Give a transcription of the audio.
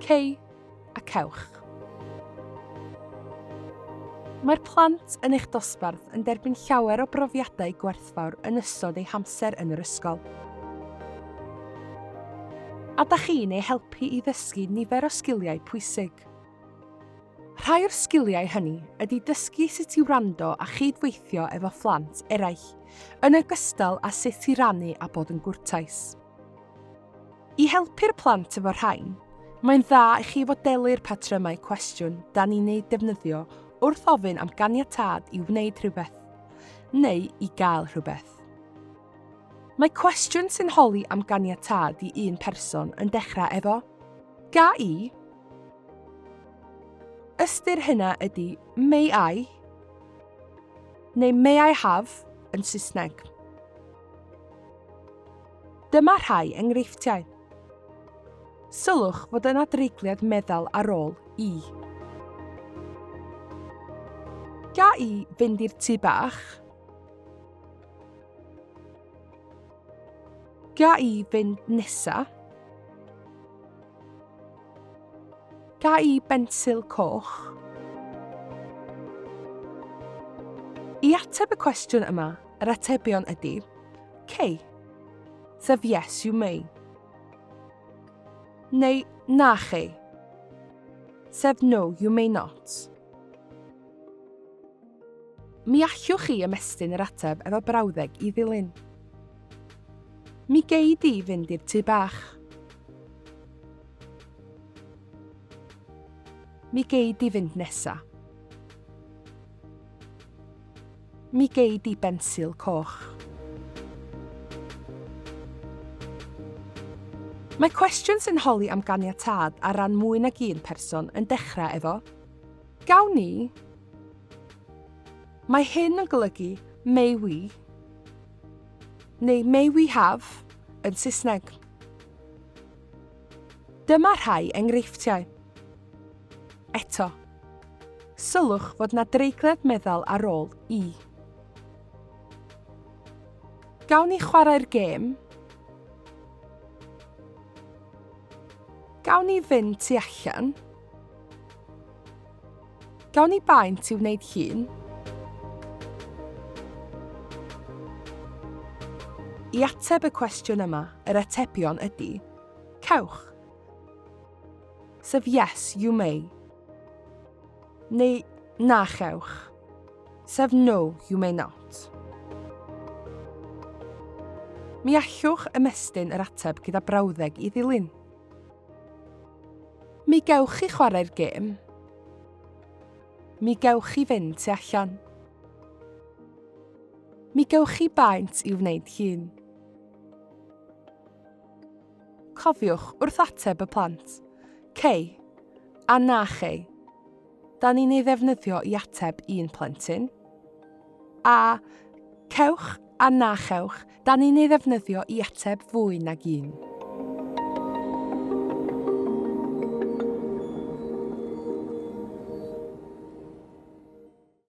cei a cewch. Mae'r plant yn eich dosbarth yn derbyn llawer o brofiadau gwerthfawr yn ystod eu hamser yn yr ysgol. A da chi'n ei helpu i ddysgu nifer o sgiliau pwysig. Rhai o'r sgiliau hynny ydy dysgu sut i wrando a chydweithio efo phlant eraill, yn ogystal â sut i rannu a bod yn gwrtais. I helpu'r plant efo rhain, mae'n dda i chi fodelu'r patrymau cwestiwn da ni'n ei defnyddio wrth ofyn am ganiatâd i wneud rhywbeth, neu i gael rhywbeth. Mae cwestiwn sy'n holi am ganiatâd i un person yn dechrau efo ga i. Ystyr hynna ydy may I, neu may I have yn Saesneg. Dyma rhai enghreifftiau. Sylwch fod yna dreigliad meddal ar ôl i. Ga i fynd i'r tŷ bach? Ga i fynd nesa? Ga i bensil coch? I ateb y cwestiwn yma, yr atebion ydy cei, sef yes you may. Neu na chi, sef no you may not. Mi allwch chi ymestyn yr ateb efo brawddeg i ddilyn. Mi gei di fynd i'r tŷ bach. Mi gei di fynd nesa. Mi gei di bensil coch. Mae cwestiwn sy'n holi am ganiatâd ar ran mwy nag un person yn dechrau efo gawn ni. Mae hyn yn golygu may we, neu may we have yn Saesneg. Dyma rhai enghreifftiau. Eto, sylwch fod na dreigliad meddal ar ôl i. Gawn ni chwarae'r gêm? Gawn ni fynd tu allan? Gawn ni baent i wneud llun? I ateb y cwestiwn yma, yr atebion ydy cewch, sef yes you may, neu na chewch, sef no you may not. Mi allwch ymestyn yr ateb gyda brawddeg i ddilyn. Mi gewch chi chwarae'r gêm. Mi gewch chi fynd tu allan. Mi gewch chi baent i wneud llun. Cofiwch wrth ateb y plant, cei a na chei, da ni'n ei ddefnyddio i ateb un plentyn, a cewch a na chewch, da ni'n ei ddefnyddio i ateb fwy nag un.